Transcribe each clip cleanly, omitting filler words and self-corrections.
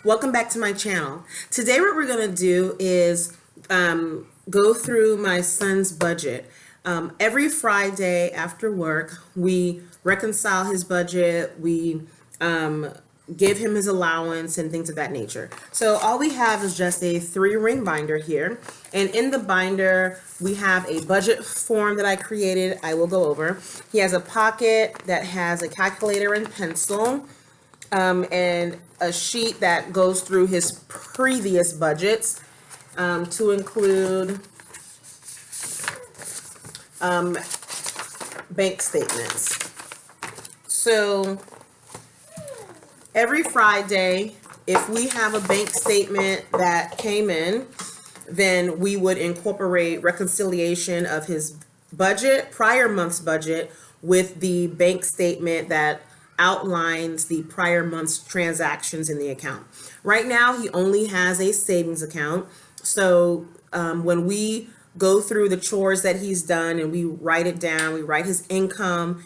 Welcome back to my channel. Today what we're going to do is go through my son's budget. Every Friday after work, we reconcile his budget, we give him his allowance and things of that nature. So all we have is just a 3-ring binder here. And in the binder, we have a budget form that I created. I will go over. He has a pocket that has a calculator and pencil, and a sheet that goes through his previous budgets, to include bank statements. So every Friday, if we have a bank statement that came in, then we would incorporate reconciliation of his budget, prior month's budget, with the bank statement that outlines the prior month's transactions in the account. Right now, he only has a savings account. So when we go through the chores that he's done and we write it down, we write his income,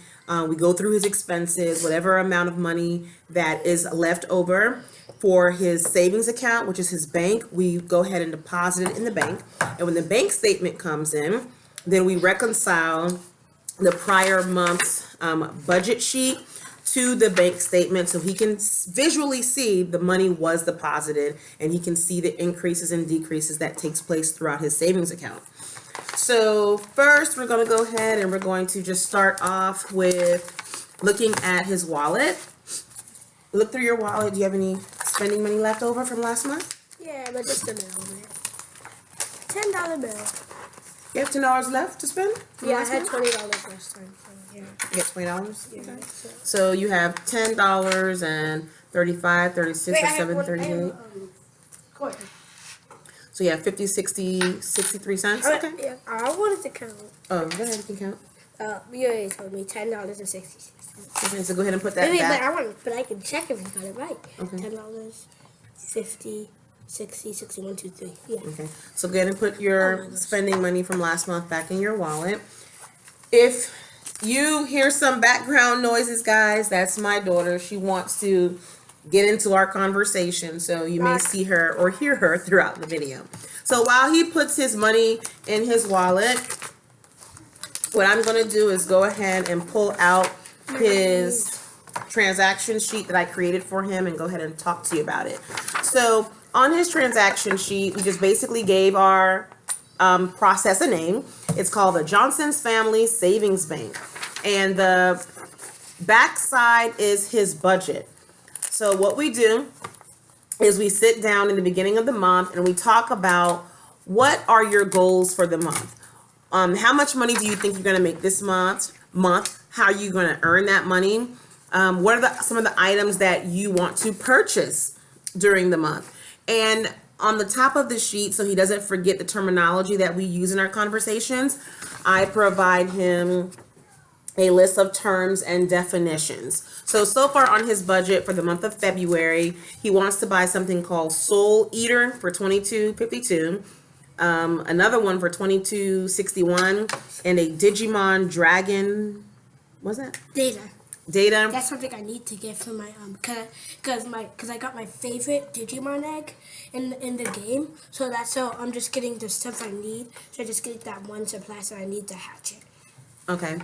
we go through his expenses, whatever amount of money that is left over for his savings account, which is his bank, we go ahead and deposit it in the bank. And when the bank statement comes in, then we reconcile the prior month's budget sheet to the bank statement so he can visually see the money was deposited and he can see the increases and decreases that takes place throughout his savings account. So first we're going to go ahead and we're going to just start off with looking at his wallet. Look through your wallet. Do you have any spending money left over from last month? Yeah, but just a little bit. $10 bill. You have $10 left to spend? Yeah, I had $20 last time. So yeah. You get $20? Yeah. Okay. So you have $10 and 35, 36, Wait, or 7, 38. Quarter. So you have 50, 60, 63 cents. Okay. Yeah, I wanted to count. Oh, go ahead, you can count. You already told me $10.66. Okay, so go ahead and put that Wait, back. but I can check if I got it right. Okay. $10, 50, 60, 61, 2, 3. Yeah. Okay, so go ahead and put your spending money from last month back in your wallet. If you hear some background noises, guys, that's my daughter. She wants to get into our conversation, so you may see her or hear her throughout the video. So while he puts his money in his wallet, what I'm going to do is go ahead and pull out his transaction sheet that I created for him and go ahead and talk to you about it. So on his transaction sheet, we just basically gave our process a name. It's called the Johnson's Family Savings Bank. And the back side is his budget. So what we do is we sit down in the beginning of the month and we talk about what are your goals for the month. How much money do you think you're going to make this month? How are you going to earn that money? What are some of the items that you want to purchase during the month? And on the top of the sheet, so he doesn't forget the terminology that we use in our conversations, I provide him a list of terms and definitions. So far on his budget for the month of February, he wants to buy something called Soul Eater for $22.52. Another one for $22.61, and a Digimon Dragon. What's that? Data. That's something I need to get for my cause I got my favorite Digimon egg in the game. So I'm just getting the stuff I need. So I just get that one supply that I need to hatch it. Okay.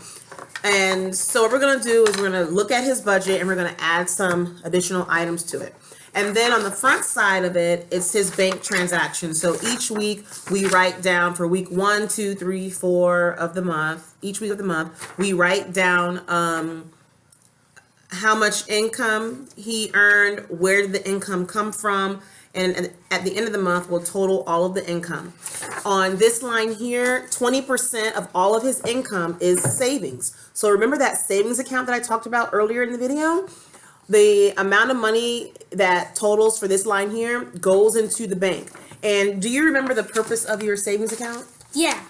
And so what we're gonna do is we're gonna look at his budget and we're gonna add some additional items to it. And then on the front side of it, it's his bank transaction. So each week we write down for week 1, 2, 3, 4 of the month. Each week of the month, we write down how much income he earned, where did the income come from, and at the end of the month, we'll total all of the income. On this line here, 20% of all of his income is savings. So remember that savings account that I talked about earlier in the video? The amount of money that totals for this line here goes into the bank. And do you remember the purpose of your savings account? Yeah.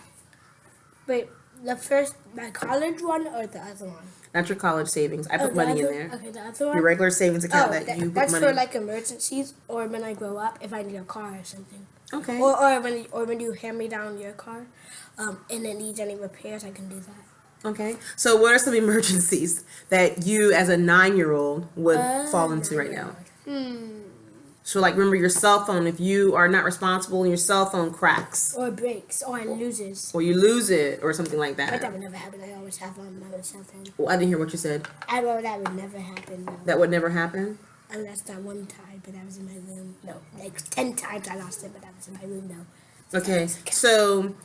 Wait, my college one or the other one? Not your college savings. I put money in there. Okay, the other one? Your regular savings account that you put that's money for in. like emergencies or when I grow up if I need a car or something. Okay. Or when you hand me down your car, and it needs any repairs, I can do that. Okay. So what are some emergencies that you as a 9-year-old would fall into right now? So like remember your cell phone, if you are not responsible and your cell phone cracks Or breaks, or loses. or you lose it or something like But that that. would never happen. I always have on my cell phone. Well, I didn't hear what you said. I know that would never happen. No. That would never happen? Unless that one time, but that was in my room. No, like 10 times I lost it, but that was in my room. No. Okay, so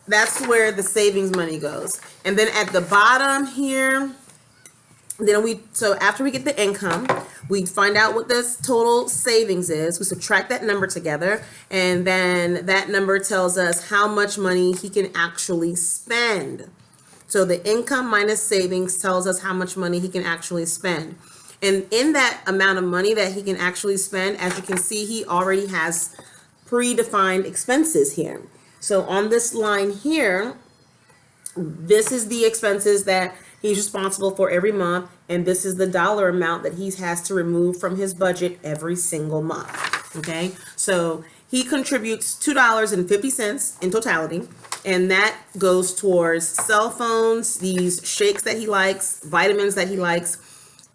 that's where the savings money goes. And then at the bottom here, so after we get the income, we find out what this total savings is. We subtract that number together, and then that number tells us how much money he can actually spend. So the income minus savings tells us how much money he can actually spend. And in that amount of money that he can actually spend, as you can see, he already has predefined expenses here. So on this line here, this is the expenses that he's responsible for every month, and this is the dollar amount that he has to remove from his budget every single month. Okay, so he contributes $2.50 in totality, and that goes towards cell phones, these shakes that he likes, vitamins that he likes,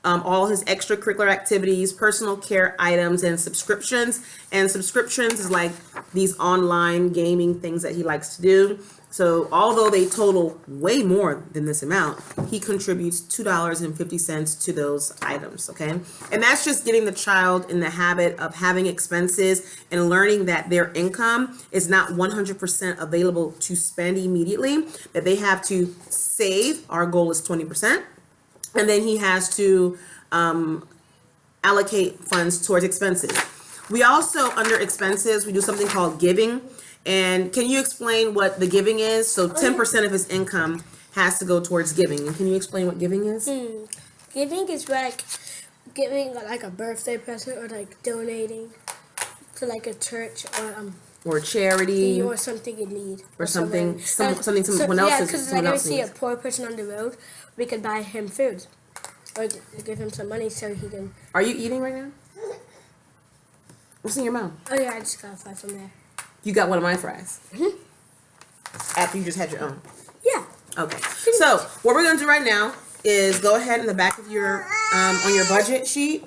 all his extracurricular activities, personal care items, and subscriptions. And subscriptions is like these online gaming things that he likes to do. So although they total way more than this amount, he contributes $2.50 to those items, okay? And that's just getting the child in the habit of having expenses and learning that their income is not 100% available to spend immediately, that they have to save. Our goal is 20%. And then he has to allocate funds towards expenses. We also, under expenses, we do something called giving. And can you explain what the giving is? So 10% of his income has to go towards giving. And can you explain what giving is? Giving is like giving like a birthday present, or like donating to like a church, or charity, or something in need, or something someone else Yeah, is. because like if we see a poor person on the road, we could buy him food, or give him some money so he can. Are you eating right now? What's in your mouth? Oh yeah, I just got a fry from there. You got one of my fries. After you just had your own. Yeah. Okay. So what we're gonna do right now is go ahead in the back of your on your budget sheet.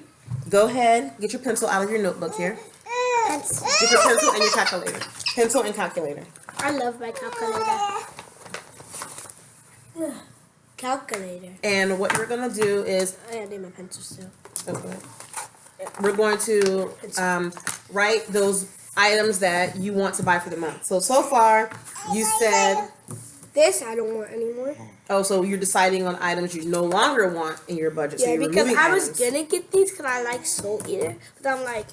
Go ahead, get your pencil out of your notebook here. Get your pencil and your calculator. Pencil and calculator. I love my calculator. Calculator. And what we're gonna do is I need my pencil still. okay. We're going to write those items that you want to buy for the month. So far, you said this I don't want anymore. Oh, so you're deciding on items you no longer want in your budget. So Yeah, you're because I was items. gonna get these because I like Soul Eater, but I'm like,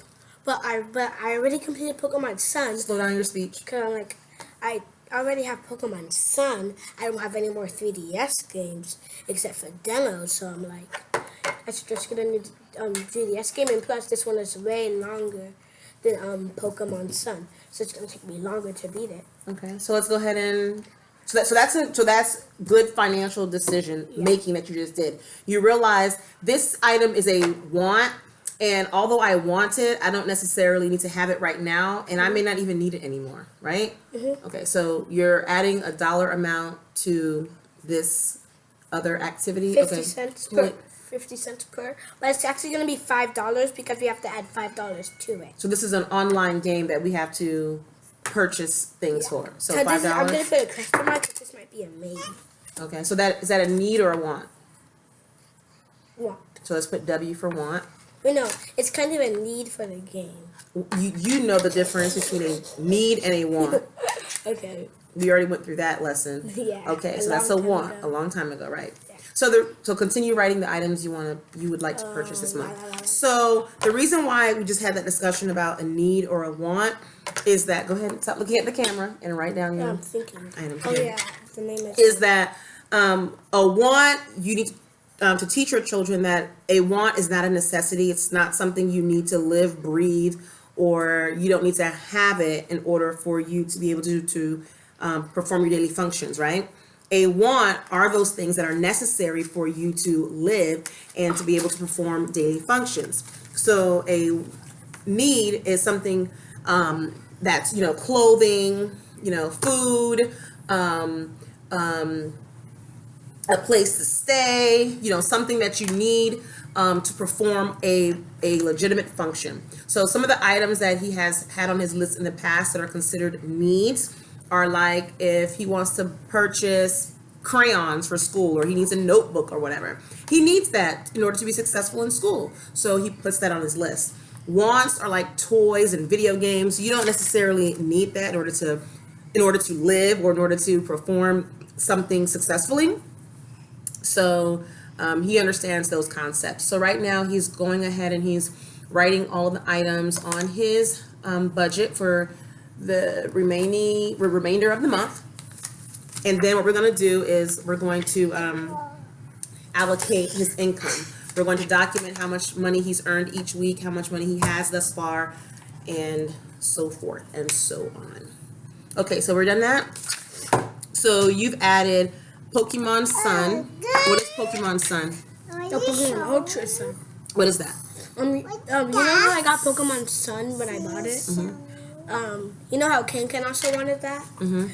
but I already completed Pokemon Sun. Slow down your speech. Because I'm like, I already have Pokemon Sun. I don't have any more 3DS games except for demos. So I'm like, I'm just gonna need 3DS game, and plus this one is way longer than Pokemon Sun, so it's gonna take me longer to beat it. Okay, so let's go ahead and so that's good financial decision making that you just did. You realize this item is a want, and although I want it, I don't necessarily need to have it right now, and I may not even need it anymore, right? Okay, so you're adding a dollar amount to this other activity. 50 cents per. 50 cents per, but it's actually going to be $5 because we have to add $5 to it. So this is an online game that we have to purchase things for. So $5. I'm going to put a question mark because this might be a maybe. Okay, so is that a need or a want? Want. So let's put W for want. But no, it's kind of a need for the game. You know the difference between a need and a want. Okay. We already went through that lesson. Yeah. Okay, so that's a want, a long time ago, right? Yeah. So continue writing the items you would like to purchase this month. So the reason why we just had that discussion about a need or a want is that go ahead and stop looking at the camera and write down your I'm thinking. items. Oh yeah, the name is that a want you need to teach your children that a want is not a necessity. It's not something you need to live, breathe, or you don't need to have it in order for you to be able to perform your daily functions, right? A want are those things that are necessary for you to live and to be able to perform daily functions. So a need is something that's, clothing, food, a place to stay, something that you need to perform a legitimate function. So some of the items that he has had on his list in the past that are considered needs are like if he wants to purchase crayons for school, or he needs a notebook or whatever. He needs that in order to be successful in school. So he puts that on his list. Wants are like toys and video games. You don't necessarily need that in order to live or in order to perform something successfully. So he understands those concepts. So right now he's going ahead and he's writing all the items on his budget for the remainder of the month. And then what we're going to do is we're going to allocate his income. We're going to document how much money he's earned each week, how much money he has thus far, and so forth and so on. Okay, so we're done that. So you've added Pokemon Sun. What is Pokemon Sun? Pokemon Ultra Sun. What is that? You know how I got Pokemon Sun when I bought it? You know how Ken also wanted that?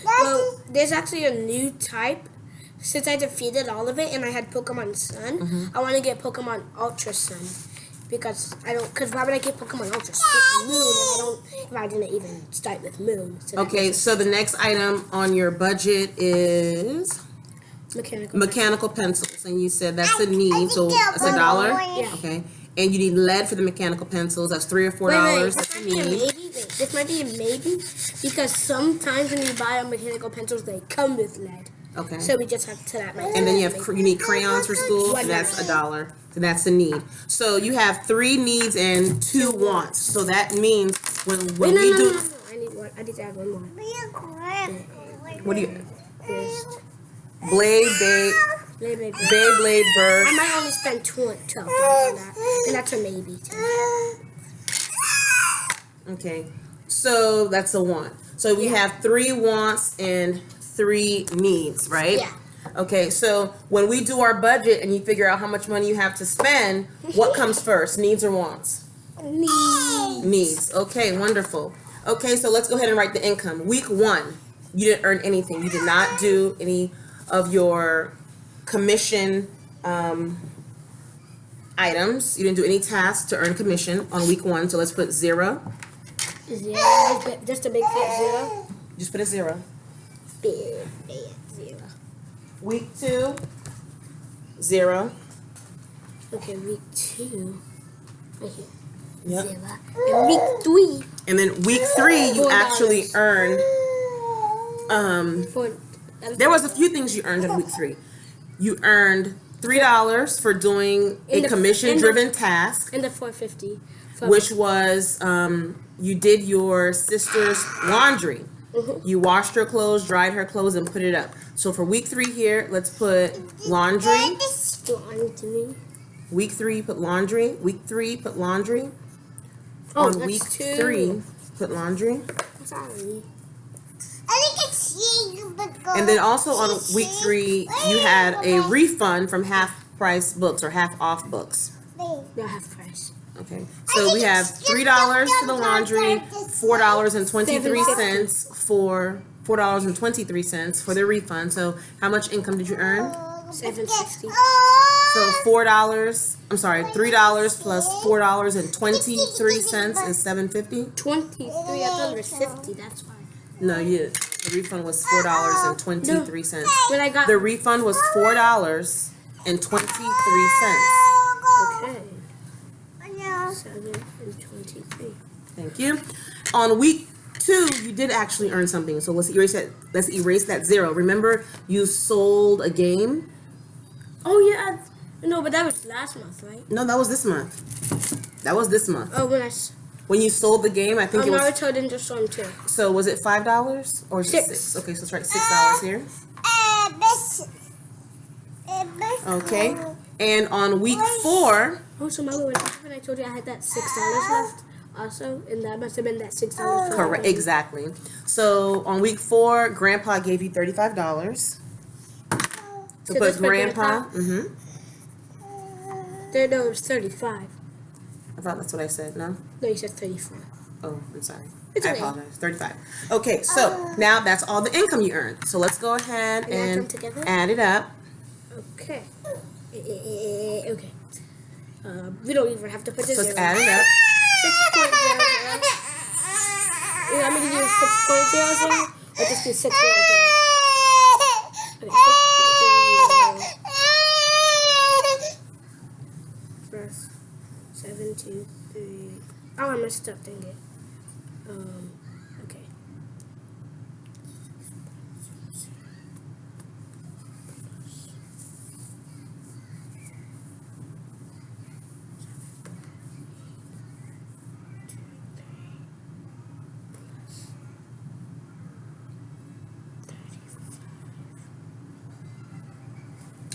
Well, there's actually a new type. Since I defeated all of it and I had Pokemon Sun, I want to get Pokemon Ultra Sun. Because why would I get Pokemon Ultra Moon if I didn't even start with Moon? So okay, so the next item on your budget is mechanical pencils. And you said that's a need, so that's $1? Yeah. Okay. And you need lead for the mechanical pencils. That's $3 or $4. That's a need. This might be a maybe, because sometimes when you buy mechanical pencils, they come with lead. Okay. So we just have to that. And then you need crayons for school, and that's $1. So that's a need. So you have 3 needs and 2 wants. So that means when we do. No. I need to add one more. What do you? Beyblade Burst. I might only spend $12 on that, and that's a maybe. Okay, so that's a want. So we have 3 wants and 3 needs, right? Yeah. Okay, so when we do our budget and you figure out how much money you have to spend, what comes first, needs or wants? Needs. Okay, wonderful. Okay, so let's go ahead and write the income. Week 1, you didn't earn anything. You did not do any of your commission items. You didn't do any tasks to earn commission on week 1, so let's put 0. 0, just a big fat 0. Just put a 0. Big 0. Week 2, 0. Okay, week 2, right here. Yep. 0. And week 3. And then week 3, you $4. actually earned. There was a $4. few things you earned in week 3. You earned $3 for doing a commission-driven task, And the $4.50. which was you did your sister's laundry. You washed her clothes, dried her clothes, and put it up. So for week 3 here, let's put laundry. Week 3, put laundry. Week 3, put laundry. Oh, On week 3, put laundry. Sorry. And then also on week 3, you had a refund from half-price books or half-off books. No, half price. Okay, so we have $3 for the laundry, $4.23 for the refund. So how much income did you earn? $7.60. So $3 plus $4.23 is $7.50. 23. I thought it was 50. That's why. No, the refund was $4.23. When I got The refund was $4.23. okay. 7.23. Thank you. On week 2, you did actually earn something. So let's erase that. Let's erase that 0. Remember, you sold a game. Oh yeah. No, but that was last month, right? No, that was this month. Oh, When you sold the game, I think it was. Naruto Ninja Storm 2. So was it $5 or $6? Okay, so let's write $6 here. Okay. And on week 4. Oh, so Mama, when I told you I had that $6 left, also, and that must have been that $6. Correct. Exactly. So on week 4, Grandpa gave you $35. So put Grandpa. No, it was 35. I thought that's what I said. No. No, you said 35. Oh, I'm sorry. It's I okay. apologize. 35. Okay, so now that's all the income you earned. So let's go ahead And add and them together? add it up. Okay. Okay. We don't even have to put the So zero. let's add it up. 6.00. You want me to do 6.00 or just do 6.00? Okay, 6.00. First, 7, 2, 3. Oh, I messed up, dang it. Okay.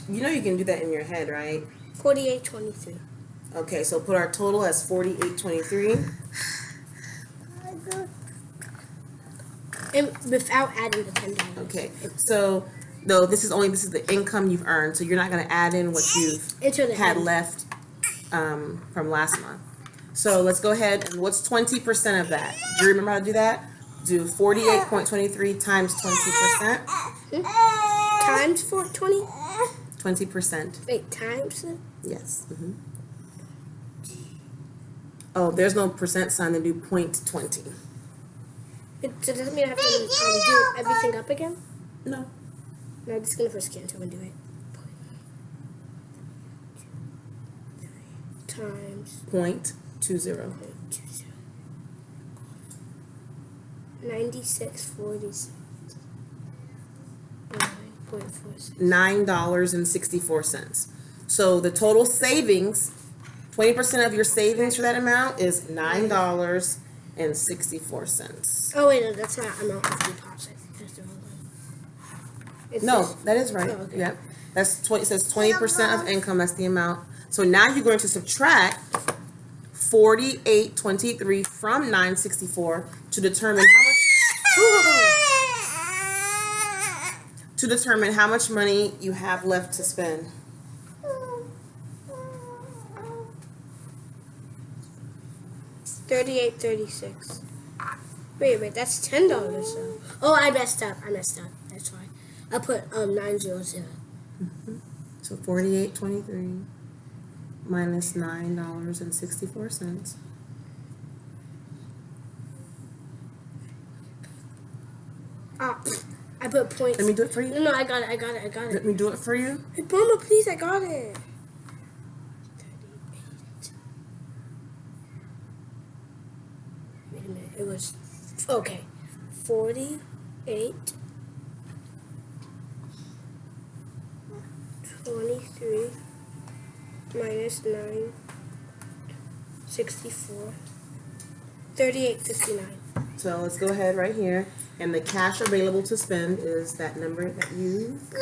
You know you can do that in your head, right? 48.23. Okay, so put our total as 48.23. And without adding the $10. Okay, so no, this is the income you've earned. So you're not going to add in what you've Into the had end. left from last month. So let's go ahead and what's 20% of that? Do you remember how to do that? Do 48.23 times 20%. Times 420? 20%. Wait, times it? Yes. Oh, there's no percent sign. They do 0.20. So does it mean I have to do everything up again? No. No, I'm just going to first cancel and do it. Times 0.20. 96.46. 9.46. $9.64. So the total savings, 20% of your savings for that amount is $9.64. Oh wait, no, that's not amount of deposit. That's the wrong one. It's No, just- that is right. Oh, okay. Yep. That's 20. It says 20% of income. That's the amount. So now you're going to subtract 48.23 from 9.64 to determine how much money you have left to spend. $38.36. Wait, that's $10 though. Oh, I messed up. That's why. I put 900. So 48.23 minus $9.64. I put points. Let me do it for you. No, I got it. Let me do it for you. Hey, Mama, please, I got it. 38. Wait a minute. It was okay. 48. 23 minus 9.64. 38.59. So let's go ahead right here. And the cash available to spend is that number that you got.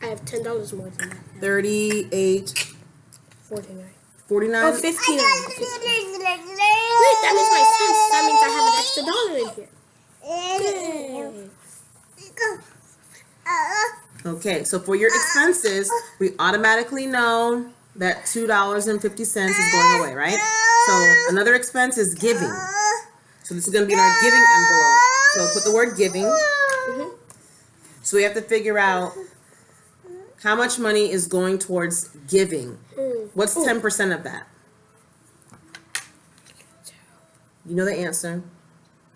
I have $10 more than that. 38. 49. 49. Oh, 59. Wait, that means my cents. That means I have an extra dollar in here. Yay. Okay, so for your expenses, we automatically know that $2.50 is going away, right? So another expense is giving. So this is going to be in our giving envelope. So put the word giving. So we have to figure out how much money is going towards giving. What's 10% of that? You know the answer.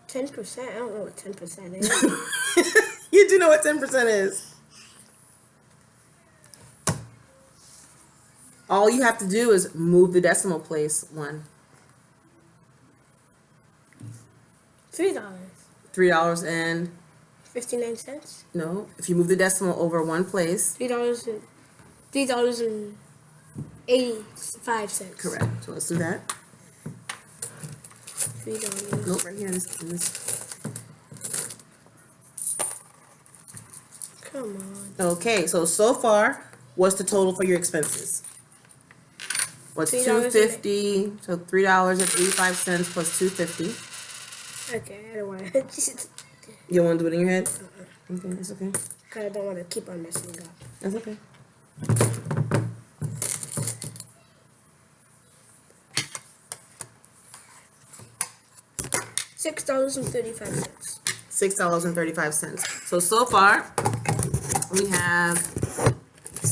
10%? I don't know what 10% is. You do know what 10% is. All you have to do is move the decimal place one. $3. $3 and 59 cents. no. If you move the decimal over one place, $3.85. correct. So let's do that. $3. Nope, right here in this. Come on. Okay, so far, what's the total for your expenses? What's $2.50? So $3.85 plus $2.50. Okay, I don't want to. You don't want to do it in your head? Okay, that's okay. Cause I don't want to keep on messing up. That's okay. $6.35. $6.35. So far, we have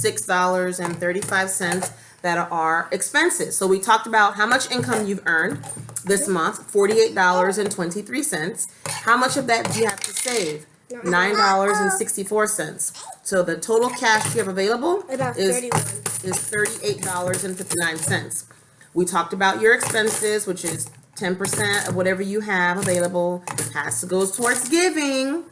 $6.35 that are expenses. So we talked about how much income you've earned this month, $48.23. How much of that do you have to save? $9.64. So the total cash you have available About is 31. $38.59. We talked about your expenses, which is 10% of whatever you have available has to go towards giving,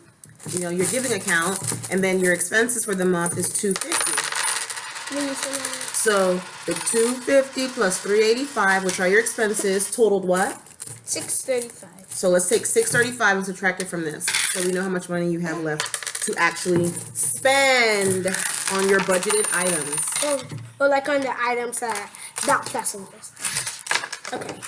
your giving account, and then your expenses for the month is $250. So the $250 plus $385, which are your expenses, totaled what? $635. So let's take $635 and subtract it from this, so we know how much money you have left to actually spend on your budgeted items. Or like on the items that not plus interest. Okay.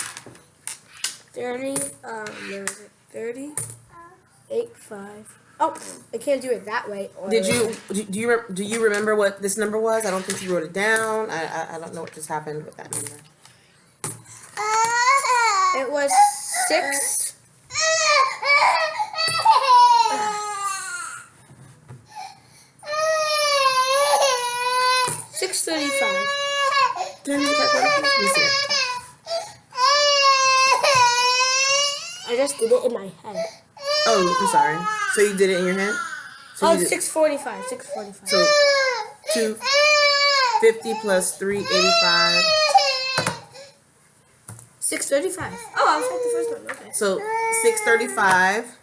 38.5. Oh, I can't do it that way. Do you remember what this number was? I don't think you wrote it down. I don't know what just happened with that number. It was 6. $635. I just did it in my head. Oh, I'm sorry. So you did it in your head? So Oh, 645. 645. So 250 plus 385. 635. Oh, I was like the first one. Okay. So 635.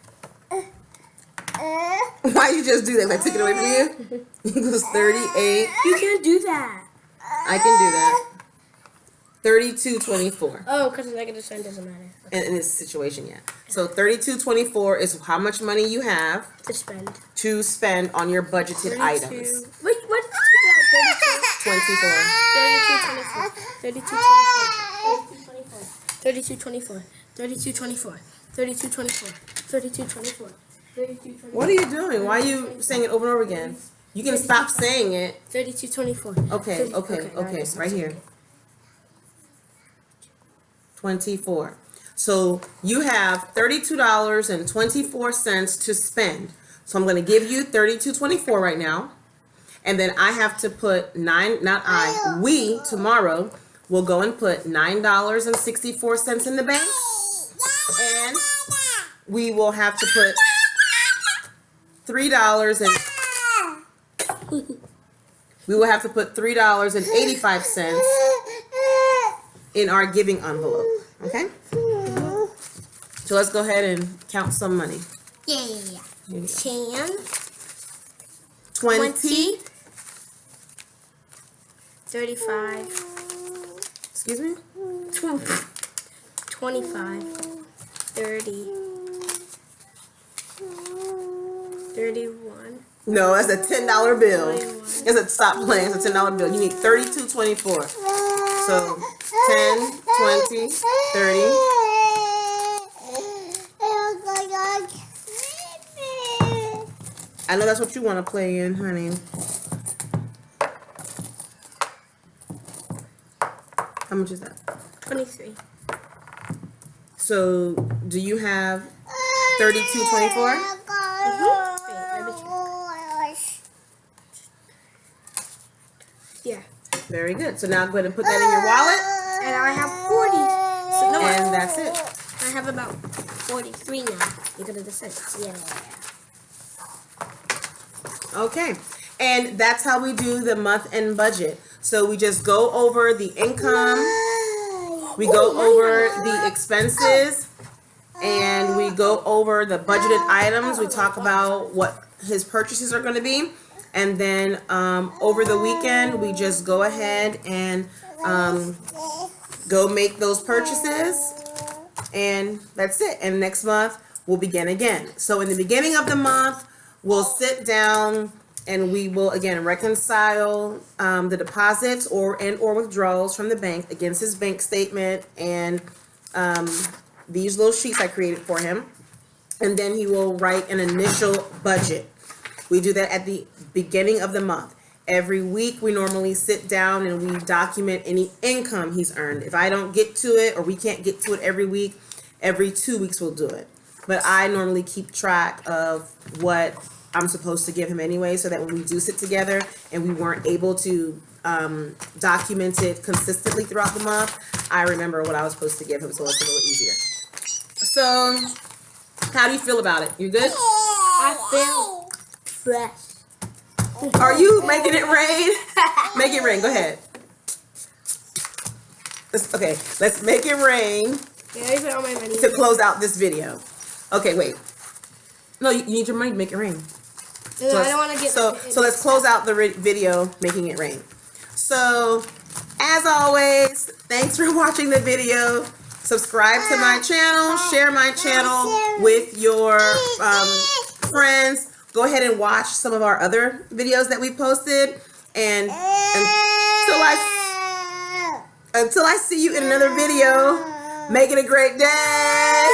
Why you just do that? Like take it away from you? Equals 38. You can't do that. I can do that. 32.24. Oh, because the negative sign doesn't matter. Okay. In this situation, yeah. So 32.24 is how much money you have To spend on your budgeted 32. items. Wait, what did you get? 32. 32.24. 32.24. What are you doing? Why are you saying it over and over again? You can stop saying it. 32.24. Okay. Right here. 24. So you have $32.24 to spend. So I'm going to give you $32.24 right now. And then I have to put we tomorrow will go and put $9.64 in the bank. And we will have to put $3.85 in our giving envelope. Okay? So let's go ahead and count some money. Yeah. 10, 20. 35. Excuse me? 25. 30. 31. No, that's a $10 bill. 21. Stop playing. It's a $10 bill. You need $32.24. So 10, 20, 30. I know that's what you want to play in, honey. How much is that? 23. So do you have 32.24? Yeah. Very good. So now go ahead and put that in your wallet. And I have 40. So And that's it. I have about 43 now because of the cents. Yeah. Okay. And that's how we do the month-end budget. So we just go over the income, we go over the expenses, and we go over the budgeted items. We talk about what his purchases are going to be. And then over the weekend, we just go ahead and go make those purchases. And that's it. And next month, we'll begin again. So in the beginning of the month, we'll sit down and we will again reconcile the deposits or withdrawals from the bank against his bank statement and these little sheets I created for him. And then he will write an initial budget. We do that at the beginning of the month. Every week we normally sit down and we document any income he's earned. If I don't get to it or we can't get to it every week, every 2 weeks we'll do it. But I normally keep track of what I'm supposed to give him anyway, so that when we do sit together and we weren't able to document it consistently throughout the month, I remember what I was supposed to give him, so it's a little easier. So, how do you feel about it? You good? I feel fresh. Are you making it rain? Make it rain. Go ahead. Let's make it rain Yeah, I put all my money. to close out this video. Okay, wait. No, you need your money to make it rain. No, I don't want to get. So let's close out the video, making it rain. So, as always, thanks for watching the video. Subscribe to my channel. Share my channel with your friends. Go ahead and watch some of our other videos that we posted. And until I see you in another video, make it a great day.